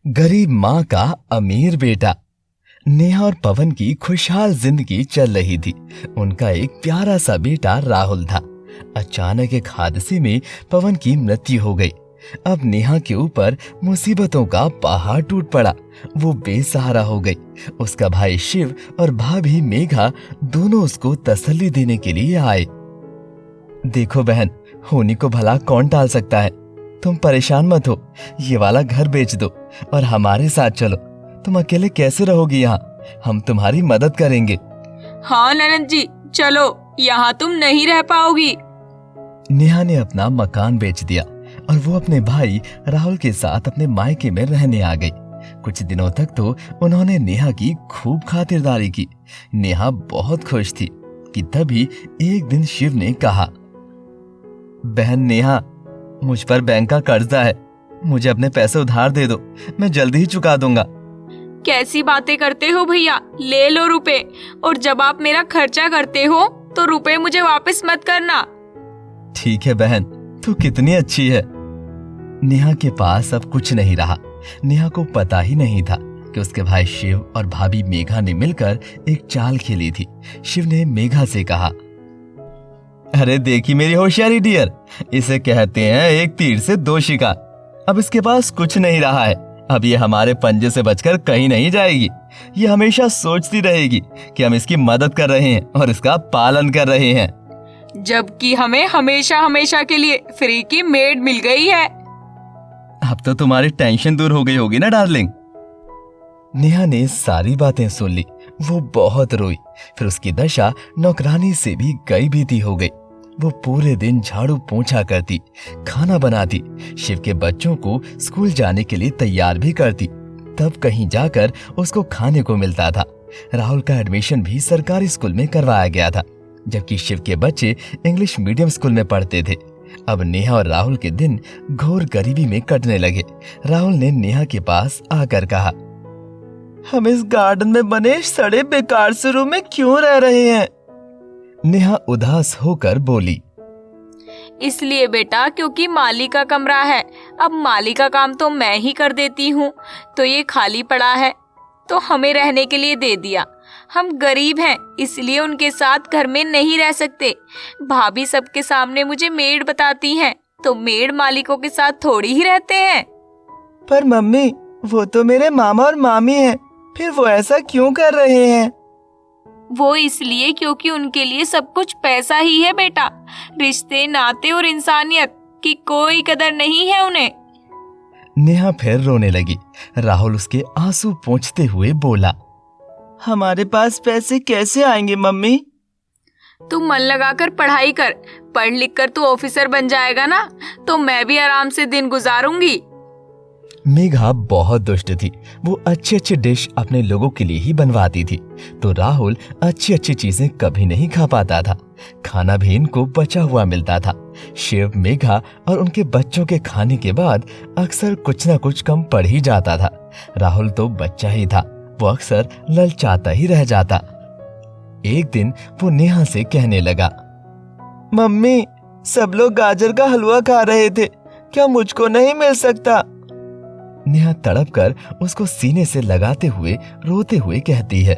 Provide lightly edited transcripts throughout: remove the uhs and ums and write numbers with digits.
गरीब माँ का अमीर बेटा। नेहा और पवन की खुशहाल जिंदगी चल रही थी। उनका एक प्यारा सा बेटा राहुल था। अचानक एक हादसे में पवन की मृत्यु हो गई। अब नेहा के ऊपर मुसीबतों का पहाड़ टूट पड़ा। वो बेसहारा हो गई। उसका भाई शिव और भाभी मेघा दोनों उसको तसल्ली देने के लिए आए। देखो बहन, होनी को भला कौन टाल सकता है। तुम परेशान मत हो, ये वाला घर बेच दो और हमारे साथ चलो। तुम अकेले कैसे रहोगी यहाँ, हम तुम्हारी मदद करेंगे। हाँ ननद जी, चलो, यहाँ तुम नहीं रह पाओगी। नेहा ने अपना मकान बेच दिया और वो अपने भाई राहुल के साथ अपने मायके में रहने आ गई। कुछ दिनों तक तो उन्होंने नेहा की खूब खातिरदारी की। नेहा बहुत खुश थी कि तभी एक दिन शिव ने कहा, बहन नेहा, मुझ पर बैंक का कर्जा है, मुझे अपने पैसे उधार दे दो, मैं जल्दी ही चुका दूंगा। कैसी बातें करते हो भैया, ले लो रुपए, और जब आप मेरा खर्चा करते हो तो रुपए मुझे वापस मत करना। ठीक है बहन, तू कितनी अच्छी है। नेहा के पास अब कुछ नहीं रहा। नेहा को पता ही नहीं था कि उसके भाई शिव और भाभी मेघा ने मिलकर एक चाल खेली थी। शिव ने मेघा से कहा, अरे देखी मेरी होशियारी डियर, इसे कहते हैं एक तीर से दो शिकार। अब इसके पास कुछ नहीं रहा है। अब ये हमारे पंजे से बचकर कहीं नहीं जाएगी। ये हमेशा सोचती रहेगी कि हम इसकी मदद कर रहे हैं और इसका पालन कर रहे हैं, जबकि हमें हमेशा हमेशा के लिए फ्री की मेड मिल गई है। अब तो तुम्हारी टेंशन दूर हो गई होगी ना डार्लिंग। नेहा ने सारी बातें सुन ली। वो बहुत रोई। फिर उसकी दशा नौकरानी से भी गई बीती हो गई। वो पूरे दिन झाड़ू पोंछा करती, खाना बनाती, शिव के बच्चों को स्कूल जाने के लिए तैयार भी करती। तब कहीं जाकर उसको खाने को मिलता था। राहुल का एडमिशन भी सरकारी स्कूल में करवाया गया था, जबकि शिव के बच्चे इंग्लिश मीडियम स्कूल में पढ़ते थे। अब नेहा और राहुल के दिन घोर गरीबी में कटने लगे। राहुल ने नेहा के पास आकर कहा, हम इस गार्डन में बने सड़े बेकार से रूम में क्यों रह रहे हैं? नेहा उदास होकर बोली, इसलिए बेटा क्योंकि माली का कमरा है। अब माली का काम तो मैं ही कर देती हूँ, तो ये खाली पड़ा है तो हमें रहने के लिए दे दिया। हम गरीब हैं, इसलिए उनके साथ घर में नहीं रह सकते। भाभी सबके सामने मुझे मेड बताती हैं, तो मेड मालिकों के साथ थोड़ी ही रहते हैं। पर मम्मी, वो तो मेरे मामा और मामी हैं, फिर वो ऐसा क्यों कर रहे हैं? वो इसलिए क्योंकि उनके लिए सब कुछ पैसा ही है बेटा। रिश्ते, नाते और इंसानियत की कोई कदर नहीं है उन्हें। नेहा फिर रोने लगी। राहुल उसके आंसू पोंछते हुए बोला, हमारे पास पैसे कैसे आएंगे मम्मी? तू मन लगाकर पढ़ाई कर, पढ़ लिख कर तू ऑफिसर बन जाएगा ना, तो मैं भी आराम से दिन गुजारूंगी। मेघा बहुत दुष्ट थी। वो अच्छी अच्छी डिश अपने लोगों के लिए ही बनवाती थी, तो राहुल अच्छी अच्छी चीजें कभी नहीं खा पाता था। खाना भी इनको बचा हुआ मिलता था। शिव, मेघा और उनके बच्चों के खाने के बाद अक्सर कुछ न कुछ कम पड़ ही जाता था। राहुल तो बच्चा ही था, वो अक्सर ललचाता ही रह जाता। एक दिन वो नेहा से कहने लगा, मम्मी, सब लोग गाजर का हलवा खा रहे थे, क्या मुझको नहीं मिल सकता? नेहा तड़पकर उसको सीने से लगाते हुए रोते हुए कहती है,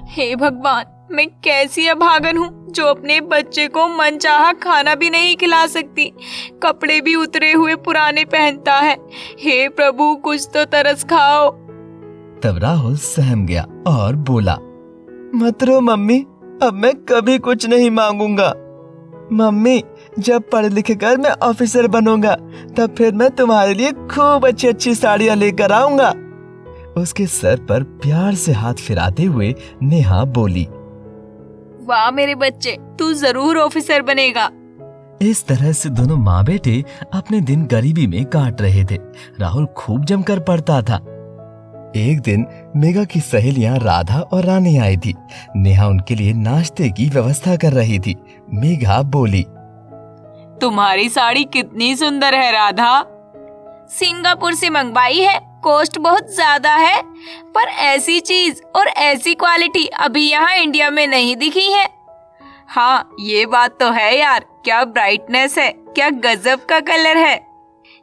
हे भगवान, मैं कैसी अभागन हूँ जो अपने बच्चे को मनचाहा खाना भी नहीं खिला सकती, कपड़े भी उतरे हुए पुराने पहनता है। हे प्रभु, कुछ तो तरस खाओ। तब राहुल सहम गया और बोला, मत रो मम्मी, अब मैं कभी कुछ नहीं मांगूंगा। मम्मी, जब पढ़ लिख कर मैं ऑफिसर बनूंगा, तब फिर मैं तुम्हारे लिए खूब अच्छी अच्छी साड़ियां लेकर आऊंगा। उसके सर पर प्यार से हाथ फिराते हुए नेहा बोली, वाह मेरे बच्चे, तू जरूर ऑफिसर बनेगा। इस तरह से दोनों माँ बेटे अपने दिन गरीबी में काट रहे थे। राहुल खूब जमकर पढ़ता था। एक दिन मेघा की सहेलियां राधा और रानी आई थी। नेहा उनके लिए नाश्ते की व्यवस्था कर रही थी। मेघा बोली, तुम्हारी साड़ी कितनी सुंदर है राधा। सिंगापुर से मंगवाई है, कॉस्ट बहुत ज्यादा है, पर ऐसी चीज और ऐसी क्वालिटी अभी यहाँ इंडिया में नहीं दिखी है। हाँ, ये बात तो है यार, क्या ब्राइटनेस है, क्या गजब का कलर है।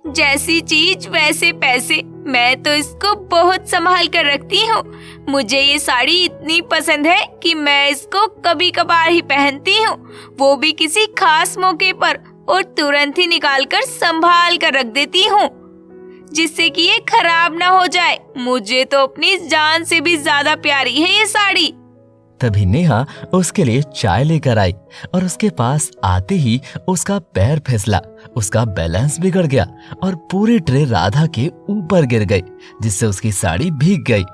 जैसी चीज वैसे पैसे, मैं तो इसको बहुत संभाल कर रखती हूँ। मुझे ये साड़ी इतनी पसंद है कि मैं इसको कभी कभार ही पहनती हूँ, वो भी किसी खास मौके पर, और तुरंत ही निकाल कर संभाल कर रख देती हूँ जिससे कि ये खराब ना हो जाए। मुझे तो अपनी जान से भी ज्यादा प्यारी है ये साड़ी। तभी नेहा उसके लिए चाय लेकर आई और उसके पास आते ही उसका पैर फिसला, उसका बैलेंस बिगड़ गया और पूरी ट्रे राधा के ऊपर गिर गई, जिससे उसकी साड़ी भीग गई।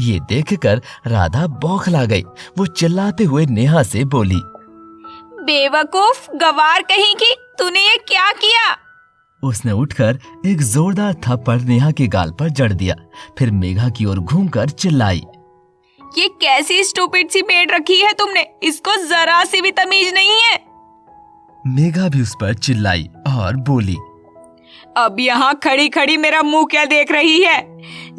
ये देखकर राधा बौखला गई। वो चिल्लाते हुए नेहा से बोली, बेवकूफ गवार कहीं की, तूने ये क्या किया? उसने उठकर एक जोरदार थप्पड़ नेहा के गाल पर जड़ दिया। फिर मेघा की ओर घूमकर चिल्लाई, ये कैसी स्टूपिड सी मेड रखी है तुमने, इसको जरा सी भी तमीज नहीं है। मेघा भी उस पर चिल्लाई और बोली, अब यहाँ खड़ी खड़ी मेरा मुंह क्या देख रही है?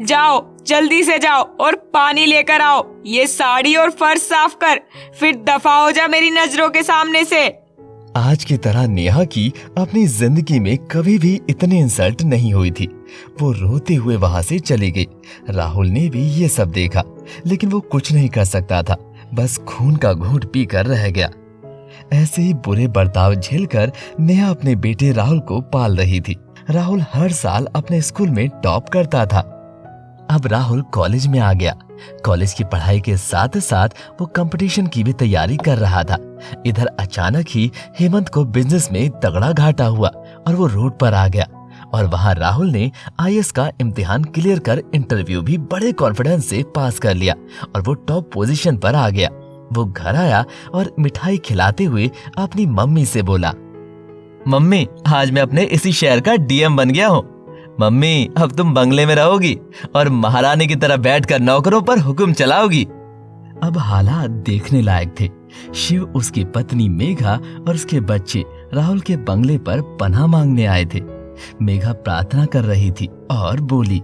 जाओ, जल्दी से जाओ और पानी लेकर आओ। ये साड़ी और फर्श साफ कर, फिर दफा हो जा मेरी नजरों के सामने से। आज की तरह नेहा की अपनी जिंदगी में कभी भी इतनी इंसल्ट नहीं हुई थी। वो रोते हुए वहां से चली गई। राहुल ने भी ये सब देखा, लेकिन वो कुछ नहीं कर सकता था, बस खून का घूंट पीकर रह गया। ऐसे ही बुरे बर्ताव झेलकर नेहा अपने बेटे राहुल को पाल रही थी। राहुल हर साल अपने स्कूल में टॉप करता था। अब राहुल कॉलेज में आ गया। कॉलेज की पढ़ाई के साथ साथ वो कंपटीशन की भी तैयारी कर रहा था। इधर अचानक ही हेमंत को बिजनेस में तगड़ा घाटा हुआ और वो रोड पर आ गया। और वहां राहुल ने आईएएस का इम्तिहान क्लियर कर इंटरव्यू भी बड़े कॉन्फिडेंस से पास कर लिया और वो टॉप पोजीशन पर आ गया। वो घर आया और मिठाई खिलाते हुए अपनी मम्मी से बोला, मम्मी, आज मैं अपने इसी शहर का डीएम बन गया हूँ। मम्मी, अब तुम बंगले में रहोगी और महारानी की तरह बैठकर नौकरों पर हुक्म चलाओगी। अब हालात देखने लायक थे। शिव, उसकी पत्नी मेघा और उसके बच्चे राहुल के बंगले पर पनाह मांगने आए थे। मेघा प्रार्थना कर रही थी और बोली,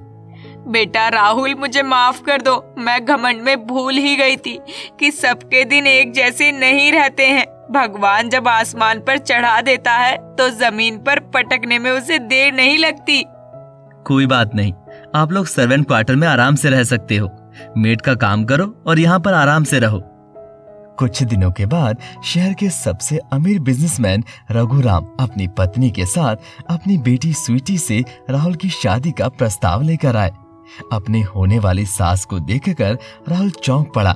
बेटा राहुल, मुझे माफ कर दो। मैं घमंड में भूल ही गई थी कि सबके दिन एक जैसे नहीं रहते हैं। भगवान जब आसमान पर चढ़ा देता है तो जमीन पर पटकने में उसे देर नहीं लगती। कोई बात नहीं, आप लोग सर्वेंट क्वार्टर में आराम से रह सकते हो। मेड का काम करो और यहाँ पर आराम से रहो। कुछ दिनों के बाद शहर के सबसे अमीर बिजनेसमैन रघुराम अपनी पत्नी के साथ अपनी बेटी स्वीटी से राहुल की शादी का प्रस्ताव लेकर आए। अपने होने वाली सास को देखकर राहुल चौंक पड़ा।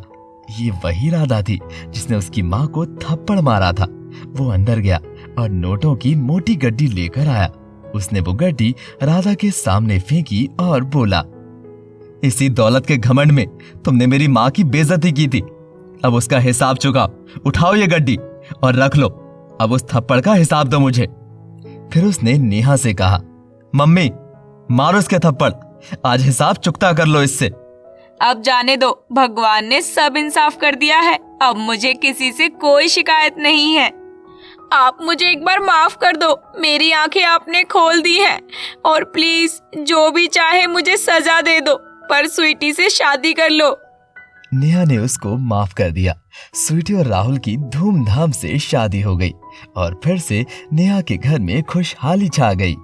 ये वही राधा थी जिसने उसकी माँ को थप्पड़ मारा था। वो अंदर गया और नोटों की मोटी गड्डी लेकर आया। उसने वो गड्डी राधा के सामने फेंकी और बोला, इसी दौलत के घमंड में तुमने मेरी माँ की बेइज्जती की थी। अब उसका हिसाब चुकाओ। उठाओ ये गड्डी और रख लो। अब उस थप्पड़ का हिसाब दो मुझे। फिर उसने नेहा से कहा, मम्मी, मारो इसके थप्पड़, आज हिसाब चुकता कर लो इससे। अब जाने दो, भगवान ने सब इंसाफ कर दिया है। अब मुझे किसी से कोई शिकायत नहीं है। आप मुझे एक बार माफ कर दो। मेरी आंखें आपने खोल दी हैं और प्लीज जो भी चाहे मुझे सजा दे दो, पर स्वीटी से शादी कर लो। नेहा ने उसको माफ कर दिया। स्वीटी और राहुल की धूमधाम से शादी हो गई और फिर से नेहा के घर में खुशहाली छा गई।